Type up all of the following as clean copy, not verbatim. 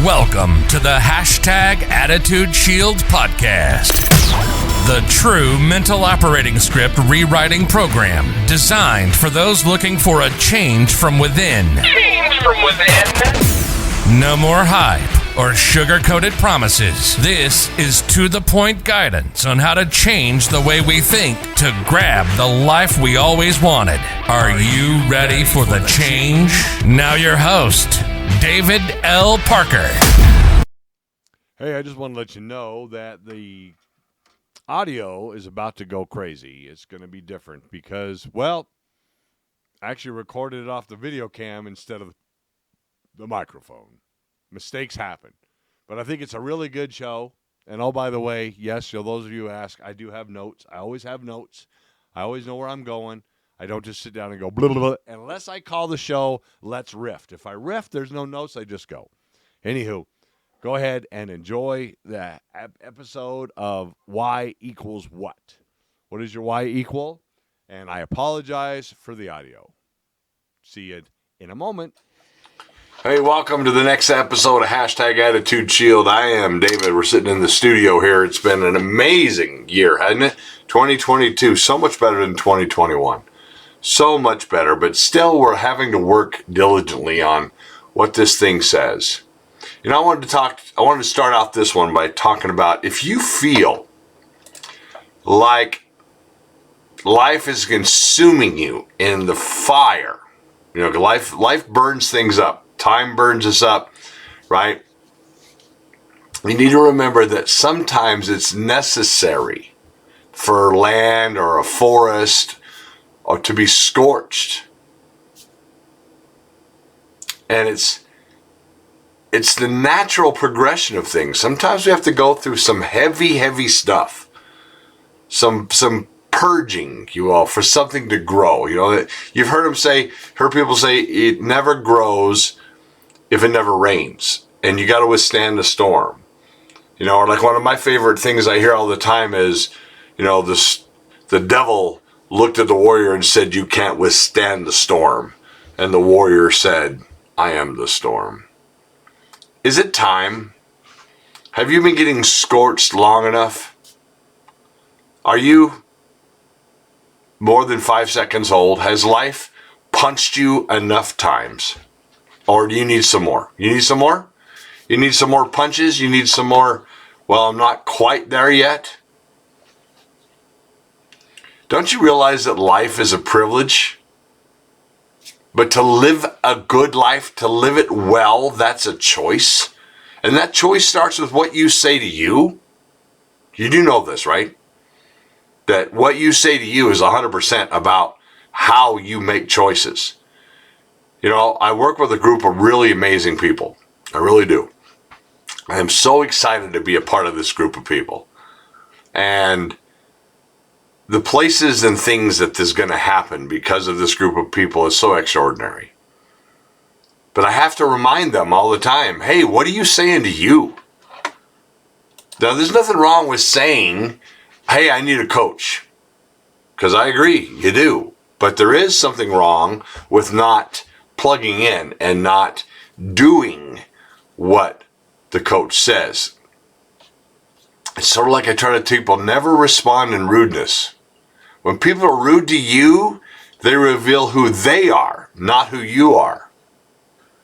Welcome to the #Attitudeshield podcast, the true mental operating script rewriting program designed for those looking for a change from within. No more hype or sugar-coated promises. This is to-the-point guidance on how to change the way we think to grab the life we always wanted. Are you ready for the change? Now your host, David L. Parker. Hey, I just want to let you know that the audio is about to go crazy. It's going to be different because, well, I actually recorded it off the video cam instead of the microphone. Mistakes happen. But I think it's a really good show. And oh, by the way, yes, so those of you who ask, I do have notes. I always have notes. I always know where I'm going. I don't just sit down and go blah, blah, blah. Unless I call the show, let's riff. If I riff, there's no notes. I just go. Anywho, go ahead and enjoy the episode of Y equals what. What is your Y equal? And I apologize for the audio. See you in a moment. Hey, welcome to the next episode of #Attitudeshield. I am David. We're sitting in the studio here. It's been an amazing year, hasn't it? 2022, so much better than 2021. So much better, but still we're having to work diligently on what this thing says. You know, I wanted to start off this one by talking about if you feel like life is consuming you in the fire, you know, life burns things up. Time burns us up, right? You need to remember that sometimes it's necessary for land or a forest or to be scorched. And it's the natural progression of things. Sometimes we have to go through some heavy stuff. Some purging, you will, for something to grow. You know, you've heard people say it never grows if it never rains, and you got to withstand the storm. You know, or like one of my favorite things I hear all the time is, you know, the devil looked at the warrior and said, "You can't withstand the storm." And the warrior said, "I am the storm." Is it time? Have you been getting scorched long enough? Are you more than 5 seconds old? Has life punched you enough times? Or do you need some more? You need some more? You need some more punches? You need some more, well, I'm not quite there yet? Don't you realize that life is a privilege? But to live a good life, to live it well, that's a choice. And that choice starts with what you say to you. You do know this, right? That what you say to you is 100% about how you make choices. You know, I work with a group of really amazing people. I really do. I am so excited to be a part of this group of people. And the places and things that is going to happen because of this group of people is so extraordinary. But I have to remind them all the time, hey, what are you saying to you? Now, there's nothing wrong with saying, hey, I need a coach. Because I agree, you do. But there is something wrong with not plugging in and not doing what the coach says. It's sort of like I try to tell people, never respond in rudeness. When people are rude to you, they reveal who they are, not who you are.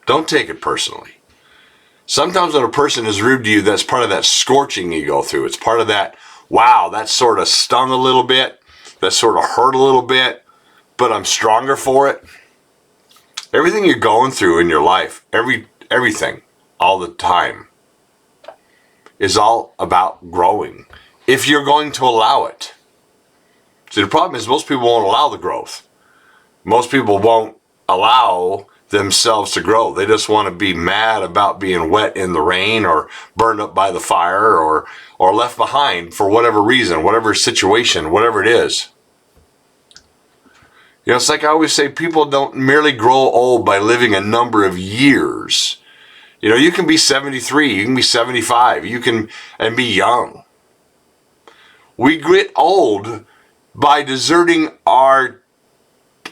Don't take it personally. Sometimes when a person is rude to you, that's part of that scorching you go through. It's part of that, wow, that sort of stung a little bit, that sort of hurt a little bit, but I'm stronger for it. Everything you're going through in your life, everything, all the time, is all about growing. If you're going to allow it. See, the problem is most people won't allow the growth. Most people won't allow themselves to grow. They just want to be mad about being wet in the rain or burned up by the fire or left behind for whatever reason, whatever situation, whatever it is. You know, it's like I always say, people don't merely grow old by living a number of years. You know, you can be 73, you can be 75, and be young. We get old by deserting our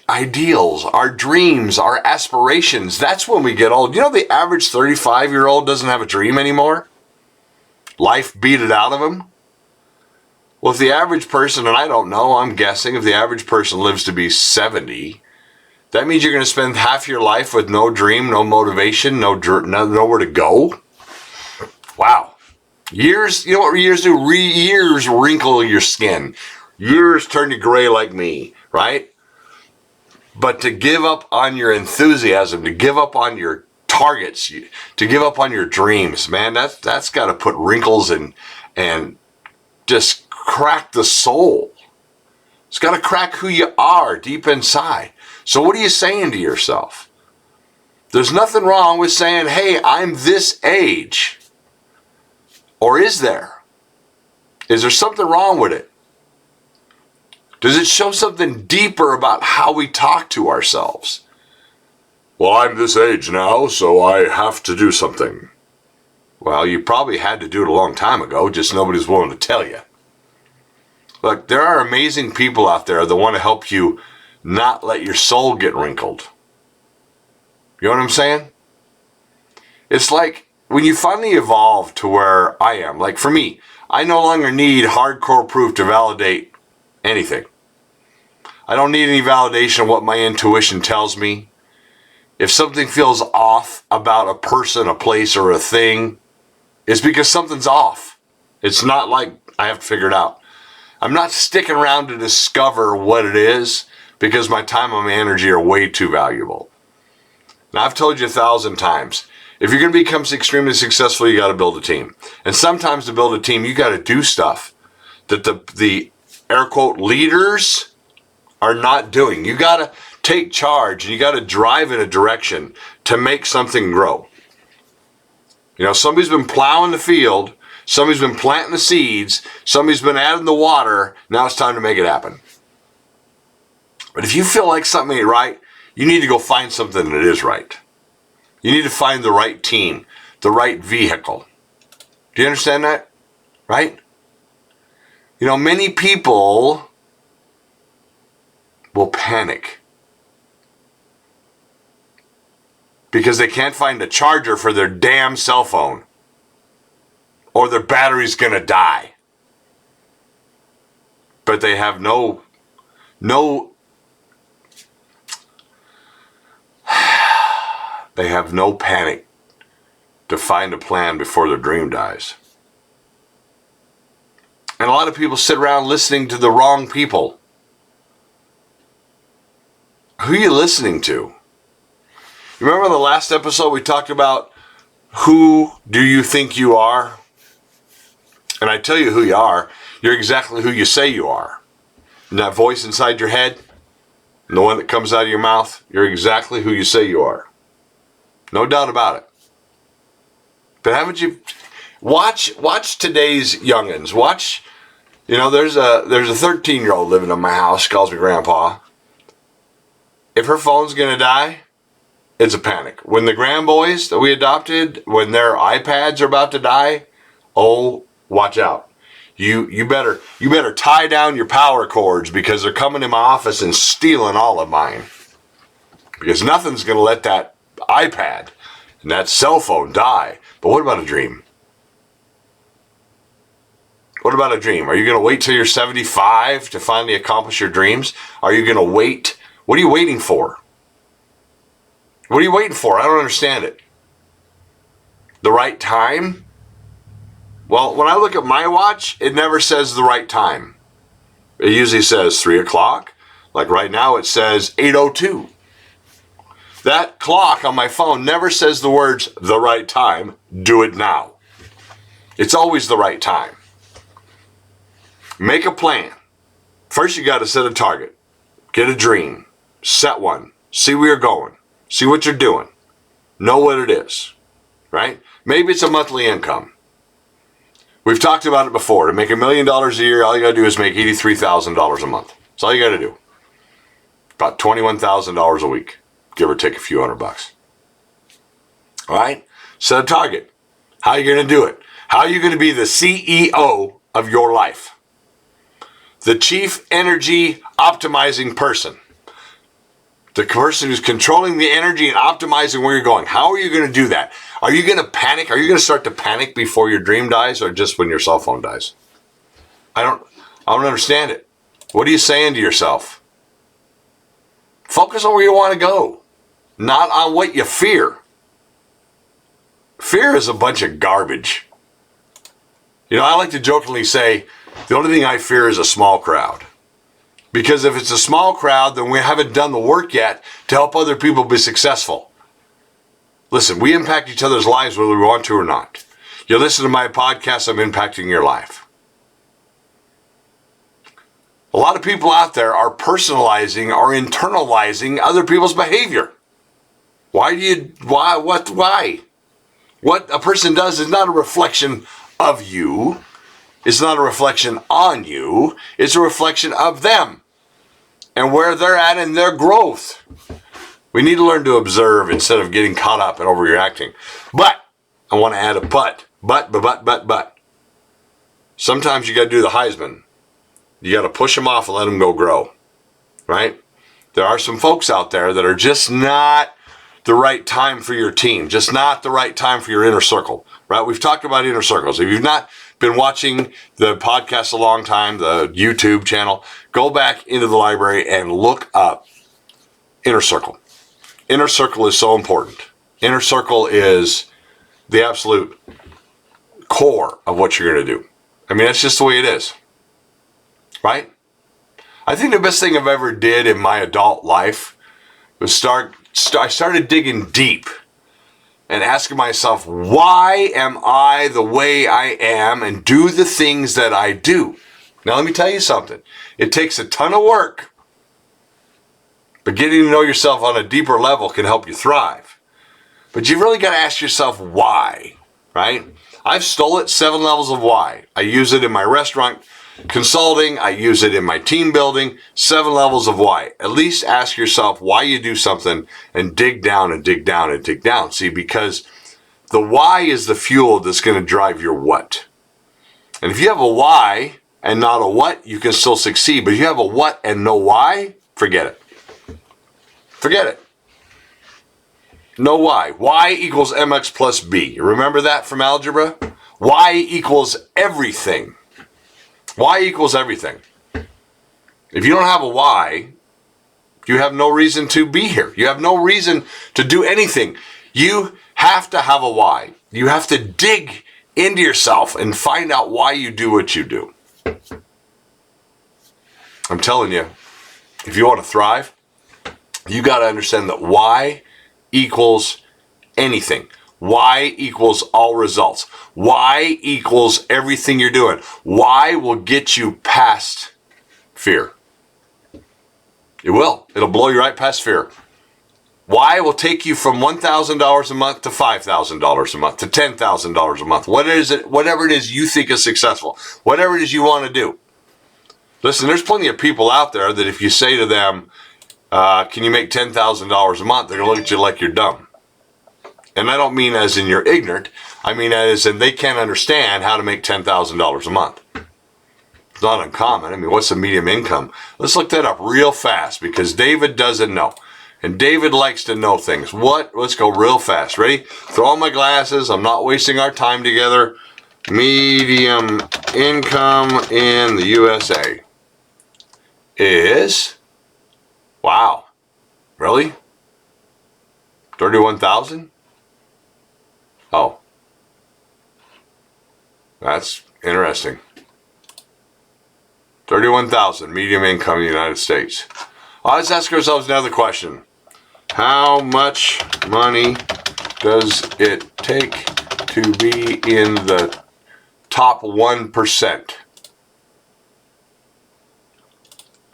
ideals, our dreams, our aspirations. That's when we get old. You know, the average 35-year-old doesn't have a dream anymore. Life beat it out of him. Well, if the average person, and I don't know, I'm guessing, if the average person lives to be 70, that means you're going to spend half your life with no dream, no motivation, nowhere to go. Wow. Years, you know what years do? Years wrinkle your skin. Years turn you gray like me, right? But to give up on your enthusiasm, to give up on your targets, to give up on your dreams, man, that's got to put wrinkles and just crack the soul. It's got to crack who you are deep inside. So what are you saying to yourself? There's nothing wrong with saying, hey, I'm this age. Or is there? Is there something wrong with it? Does it show something deeper about how we talk to ourselves? Well, I'm this age now, so I have to do something. Well, you probably had to do it a long time ago, just nobody's willing to tell you. Look, there are amazing people out there that want to help you not let your soul get wrinkled. You know what I'm saying? It's like when you finally evolve to where I am, like for me, I no longer need hardcore proof to validate anything. I don't need any validation of what my intuition tells me. If something feels off about a person, a place, or a thing, it's because something's off. It's not like I have to figure it out. I'm not sticking around to discover what it is because my time and my energy are way too valuable. Now, I've told you 1,000 times, if you're going to become extremely successful, you got to build a team. And sometimes to build a team, you got to do stuff that the air quote leaders are not doing. You got to take charge and you got to drive in a direction to make something grow. You know, somebody's been plowing the field, somebody's been planting the seeds, somebody's been adding the water, now it's time to make it happen. But if you feel like something ain't right, you need to go find something that is right. You need to find the right team, the right vehicle. Do you understand that? Right? You know, many people will panic because they can't find a charger for their damn cell phone or their battery's gonna die. But they have no panic to find a plan before their dream dies. And a lot of people sit around listening to the wrong people. Who are you listening to? You remember the last episode we talked about who do you think you are? And I tell you who you are. You're exactly who you say you are. And that voice inside your head, and the one that comes out of your mouth, you're exactly who you say you are. No doubt about it. But haven't you watch today's youngins. Watch, you know, there's a 13-year-old living in my house. She calls me grandpa. If her phone's gonna die, it's a panic. When the grandboys that we adopted, when their iPads are about to die, oh, watch out. You better tie down your power cords because they're coming to my office and stealing all of mine. Because nothing's gonna let that iPad and that cell phone die. But what about a dream? What about a dream? Are you gonna wait till you're 75 to finally accomplish your dreams? Are you gonna wait? What are you waiting for? What are you waiting for? I don't understand it. The right time? Well, when I look at my watch, it never says the right time. It usually says 3 o'clock. Like right now it says 8:02. That clock on my phone never says the words, the right time, do it now. It's always the right time. Make a plan. First you got to set a target. Get a dream. Set one. See where you're going. See what you're doing. Know what it is. Right? Maybe it's a monthly income. We've talked about it before. To make $1 million a year, all you got to do is make $83,000 a month. That's all you got to do. About $21,000 a week. Give or take a few $100. All right? Set a target. How are you going to do it? How are you going to be the CEO of your life? The chief energy optimizing person. The person who's controlling the energy and optimizing where you're going. How are you going to do that? Are you going to panic? Are you going to start to panic before your dream dies or just when your cell phone dies? I don't understand it. What are you saying to yourself? Focus on where you want to go, not on what you fear. Fear is a bunch of garbage. You know, I like to jokingly say, the only thing I fear is a small crowd. Because if it's a small crowd, then we haven't done the work yet to help other people be successful. Listen, we impact each other's lives whether we want to or not. You listen to my podcast, I'm impacting your life. A lot of people out there are personalizing or internalizing other people's behavior. Why? What a person does is not a reflection of you. It's not a reflection on you. It's a reflection of them and where they're at in their growth. We need to learn to observe instead of getting caught up and overreacting. But, I want to add a but. But. Sometimes you got to do the Heisman. You got to push them off and let them go grow. Right? There are some folks out there that are just not the right time for your team. Just not the right time for your inner circle. Right? We've talked about inner circles. If you've not been watching the podcast a long time, the YouTube channel, go back into the library and look up inner circle. Inner circle is so important. Inner circle is the absolute core of what you're going to do. I mean, that's just the way it is. Right? I think the best thing I've ever did in my adult life was I started digging deep and asking myself, why am I the way I am and do the things that I do? Now, let me tell you something. It takes a ton of work, but getting to know yourself on a deeper level can help you thrive. But you've really got to ask yourself why, right? I've stole it 7 levels of why. I use it in my restaurant consulting. I use it in my team building. 7 levels of why. At least ask yourself why you do something and dig down and dig down and dig down. See, because the why is the fuel that's going to drive your what. And if you have a why and not a what, you can still succeed. But if you have a what and no why, forget it. Forget it. No why. Y equals mx plus b. You remember that from algebra? Y equals everything. Y equals everything. If you don't have a why, you have no reason to be here. You have no reason to do anything. You have to have a why. You have to dig into yourself and find out why you do what you do. I'm telling you, if you want to thrive, you got to understand that Y equals anything. Y equals all results. Y equals everything you're doing. Y will get you past fear. It will. It'll blow you right past fear. Y will take you from $1,000 a month to $5,000 a month to $10,000 a month. Whatever it is you think is successful. Whatever it is you want to do. Listen, there's plenty of people out there that if you say to them, can you make $10,000 a month? They're going to look at you like you're dumb. And I don't mean as in you're ignorant. I mean as in they can't understand how to make $10,000 a month. It's not uncommon. I mean, what's the median income? Let's look that up real fast because David doesn't know. And David likes to know things. Let's go real fast. Ready? Throw on my glasses. I'm not wasting our time together. Medium income in the USA is... Wow. Really? 31,000? Oh. That's interesting. 31,000 medium income in the United States. Let's ask ourselves another question. How much money does it take to be in the top 1%?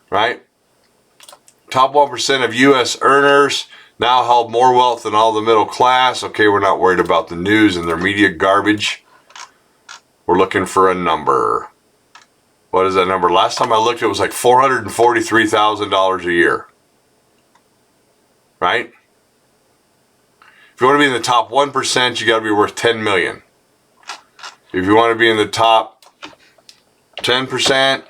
Right? Top 1% of U.S. earners now held more wealth than all the middle class. Okay, we're not worried about the news and their media garbage. We're looking for a number. What is that number? Last time I looked, it was like $443,000 a year. Right? If you want to be in the top 1%, you got to be worth $10 million. If you want to be in the top 10%,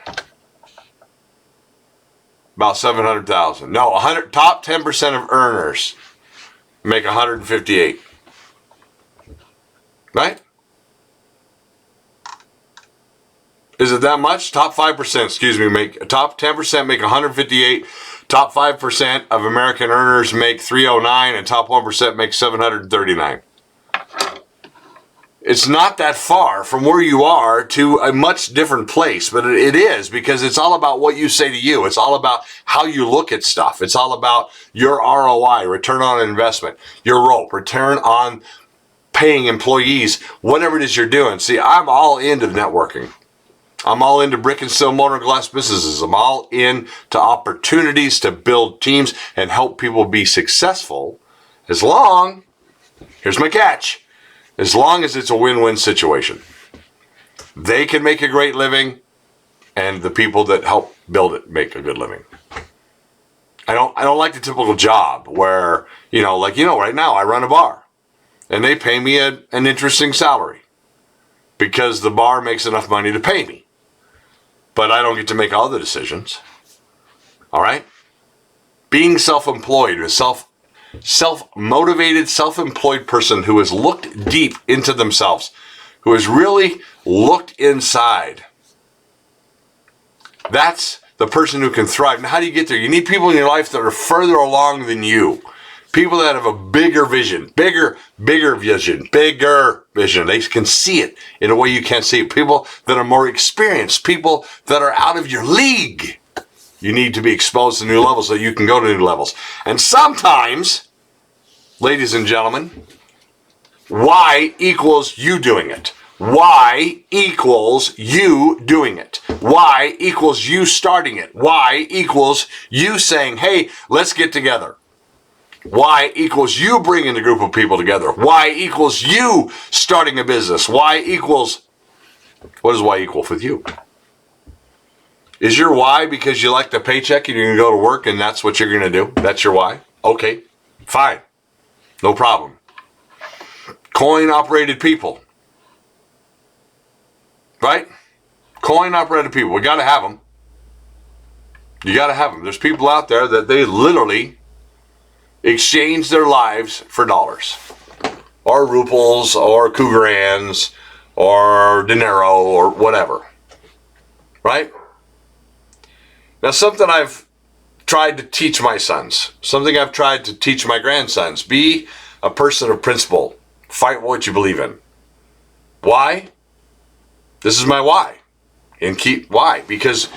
About 700,000. No, top 10% of earners make 158. Right? Is it that much? Top 5%, top 10% make 158. Top 5% of American earners make 309, and top 1% make 739. It's not that far from where you are to a much different place, but it is, because it's all about what you say to you. It's all about how you look at stuff. It's all about your ROI, return on investment, your ROPE, return on paying employees, whatever it is you're doing. See, I'm all into networking. I'm all into brick and steel motor and glass businesses. I'm all into opportunities to build teams and help people be successful, as long, here's my catch, as long as it's a win-win situation. They can make a great living, and the people that help build it make a good living. I don't like the typical job where, right now I run a bar and they pay me an interesting salary because the bar makes enough money to pay me. But I don't get to make all the decisions. All right? Being self-employed, a self-motivated, self-employed person who has looked deep into themselves, who has really looked inside. That's the person who can thrive. Now, how do you get there? You need people in your life that are further along than you. People that have a bigger vision, bigger vision. They can see it in a way you can't see it. People that are more experienced, people that are out of your league. You need to be exposed to new levels so you can go to new levels. And sometimes, ladies and gentlemen, Y equals you doing it. Y equals you doing it. Y equals you starting it. Y equals you saying, hey, let's get together. Y equals you bringing a group of people together. Y equals you starting a business. Y equals, what does Y equal with you? Is your why because you like the paycheck and you're going to go to work and that's what you're going to do? That's your why? Okay, fine. No problem. Coin-operated people. Right? Coin-operated people. We got to have them. You got to have them. There's people out there that they literally exchange their lives for dollars. Or ruples, or Cougarans, or dinero, or whatever. Right? Now, something I've tried to teach my sons, something I've tried to teach my grandsons, be a person of principle. Fight what you believe in. Why? This is my why. And why? Because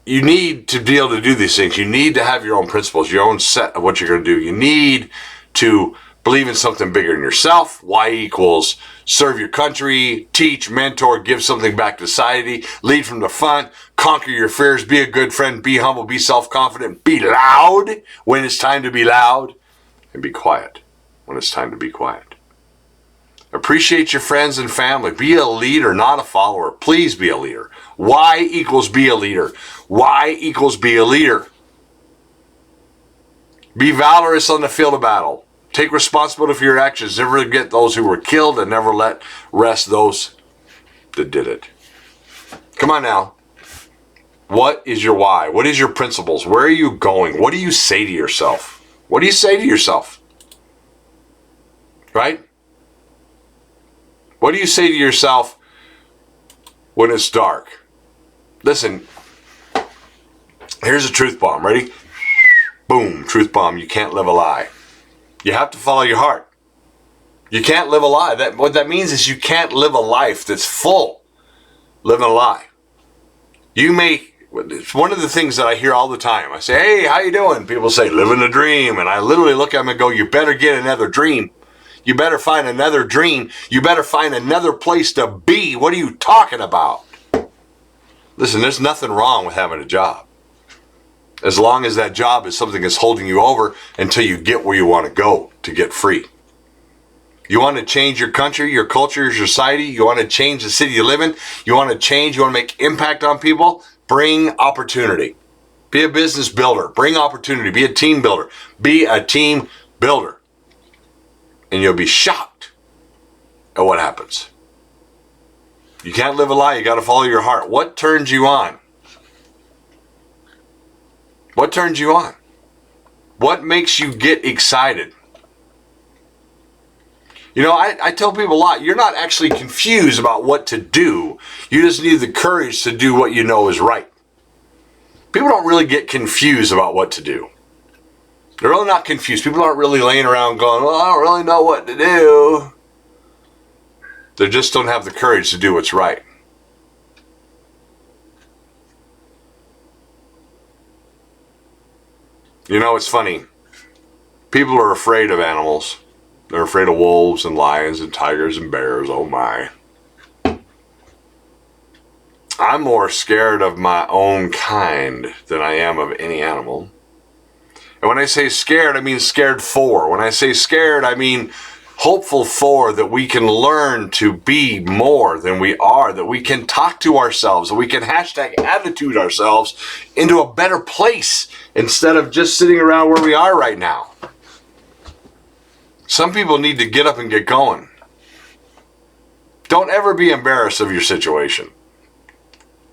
you need to be able to do these things. You need to have your own principles, your own set of what you're going to do. You need to believe in something bigger than yourself. Y equals serve your country, teach, mentor, give something back to society, lead from the front, conquer your fears, be a good friend, be humble, be self-confident, be loud when it's time to be loud, and be quiet when it's time to be quiet. Appreciate your friends and family. Be a leader, not a follower. Please be a leader. Y equals be a leader. Y equals be a leader. Be valorous on the field of battle. Take responsibility for your actions. Never forget those who were killed and never let rest those that did it. Come on now. What is your why? What is your principles? Where are you going? What do you say to yourself? What do you say to yourself? Right? What do you say to yourself when it's dark? Listen, here's a truth bomb. Ready? Boom, truth bomb. You can't live a lie. You have to follow your heart. You can't live a lie. What that means is you can't live a life that's full living a lie. It's one of the things that I hear all the time. I say, hey, how you doing? People say, living a dream. And I literally look at them and go, you better get another dream. You better find another dream. You better find another place to be. What are you talking about? Listen, there's nothing wrong with having a job. As long as that job is something that's holding you over until you get where you want to go to get free. You want to change your country, your culture, your society. You want to change the city you live in. You want to make impact on people. Bring opportunity. Be a business builder. Bring opportunity. Be a team builder. Be a team builder. And you'll be shocked at what happens. You can't live a lie. You got to follow your heart. What turns you on? What turns you on? What makes you get excited? You know, I tell people a lot, you're not actually confused about what to do. You just need the courage to do what you know is right. People don't really get confused about what to do. They're really not confused. People aren't really laying around going, well, I don't really know what to do. They just don't have the courage to do what's right. You know, it's funny. People are afraid of animals. They're afraid of wolves and lions and tigers and bears. Oh my. I'm more scared of my own kind than I am of any animal. And when I say scared, I mean scared for. When I say scared, I mean hopeful for, that we can learn to be more than we are, that we can talk to ourselves, that we can #attitude ourselves into a better place instead of just sitting around where we are right now. Some people need to get up and get going. Don't ever be embarrassed of your situation.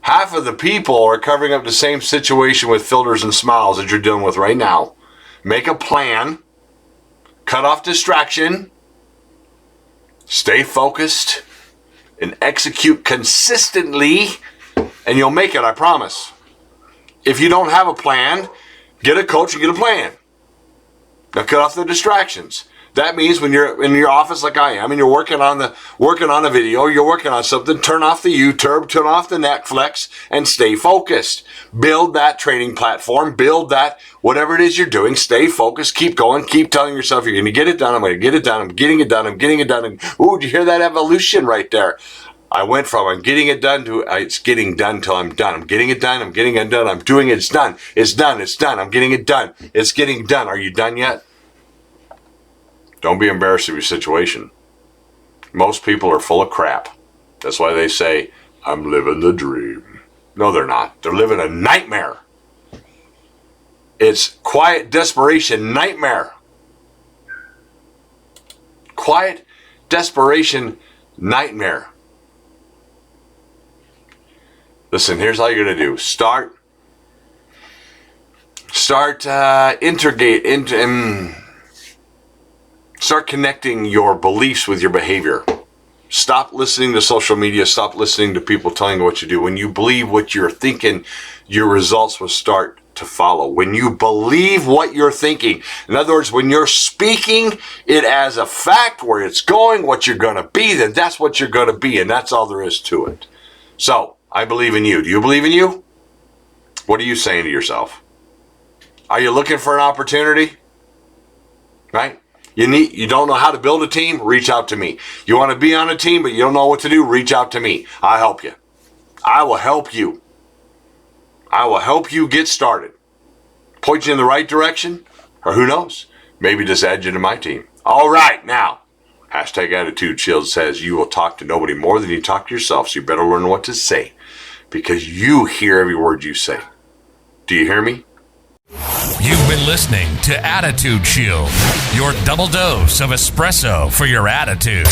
Half of the people are covering up the same situation with filters and smiles that you're dealing with right now. Make a plan. Cut off distraction. Stay focused. And execute consistently. And you'll make it, I promise. If you don't have a plan, get a coach and get a plan. Now cut off the distractions. That means when you're in your office like I am and you're working on a video, you're working on something, turn off the YouTube, turn off the Netflix, and stay focused. Build that training platform, build that, whatever it is you're doing, stay focused, keep going, keep telling yourself you're going to get it done, I'm going to get it done, I'm getting it done, I'm getting it done. And, ooh, did you hear that evolution right there? I went from I'm getting it done to it's getting done till I'm done. I'm getting it done, I'm getting it done, I'm doing it, it's done, it's done, it's done, I'm getting it done, it's getting done. Are you done yet? Don't be embarrassed of your situation. Most people are full of crap. That's why they say, I'm living the dream. No, they're not. They're living a nightmare. It's quiet desperation nightmare. Quiet desperation nightmare. Listen, here's how you're going to do. Start connecting your beliefs with your behavior. Stop listening to social media. Stop listening to people telling you what to do. When you believe what you're thinking, your results will start to follow. When you believe what you're thinking, in other words, when you're speaking it as a fact, where it's going, what you're going to be, then that's what you're going to be, and that's all there is to it. So, I believe in you. Do you believe in you? What are you saying to yourself? Are you looking for an opportunity? Right? You don't know how to build a team? Reach out to me. You want to be on a team, but you don't know what to do? Reach out to me. I'll help you. I will help you. I will help you get started. Point you in the right direction, or who knows? Maybe just add you to my team. All right, now, #Attitudeshield says you will talk to nobody more than you talk to yourself, so you better learn what to say, because you hear every word you say. Do you hear me? You've been listening to Attitude Shield, your double dose of espresso for your attitude.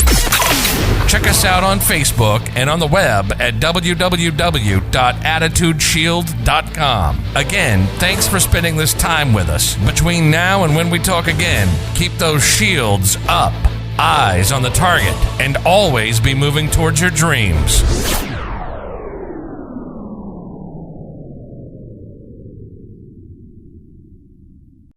Check us out on Facebook and on the web at www.attitudeshield.com. Again, thanks for spending this time with us. Between now and when we talk again, keep those shields up, eyes on the target, and always be moving towards your dreams.